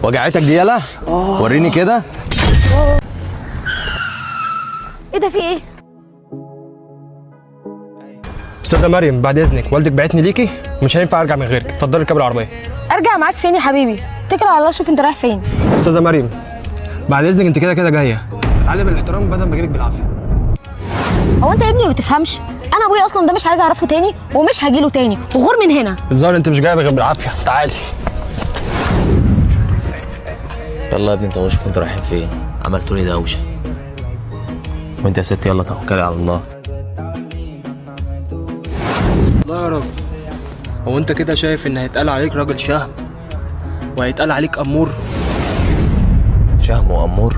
وجعتك دي يالا؟ وريني كده. ايه ده، في ايه؟ استاذه مريم بعد اذنك، والدك بعتني ليكي، مش هينفع ارجع من غيرك، اتفضلي اركبي العربيه. ارجع معاك فين يا حبيبي؟ اتكل على الله، شوف انت رايح فين. استاذه مريم بعد اذنك، انت كده كده جايه، اتعلم الاحترام بدل ما اجيلك بالعافيه. هو انت يا ابني ما بتفهمش؟ انا ابويا اصلا ده مش عايز اعرفه تاني ومش هجيله تاني، وغور من هنا. الظاهر انت مش جايه غير بالعافيه، تعالي. يلا يا ابني انت وشك، انتوا رايحين فين؟ عملتوا لي دوشه. وانت يا ست يلا توكلي على الله. الله يا رب. هو انت كده شايف ان هيتقال عليك راجل شهم وهيتقال عليك امور؟ شهم وامور؟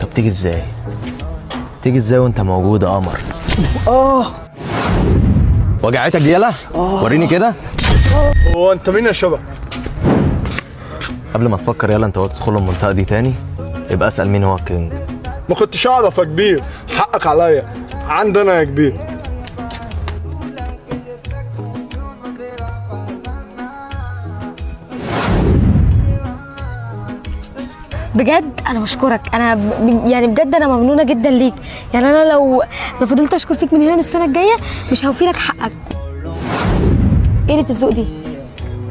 طب تيجي ازاي؟ تيجي ازاي وانت موجود يا قمر؟ وجعتك دي يالا؟ وريني كده. هو انت مين يا شباب؟ قبل ما تفكر يالا انت تدخل المنطقه دي تاني، يبقى اسال مين هو الكينج. ما كنتش اعرف يا كبير، حقك عليا، عندنا يا كبير. بجد انا بشكرك، انا يعني بجد انا ممنونه جدا ليك. يعني انا لو فضلت اشكر فيك من هنا للسنه الجايه مش هوفي لك حقك. ايه اللي الذوق دي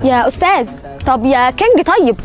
يا استاذ؟ طب يا كينج طيب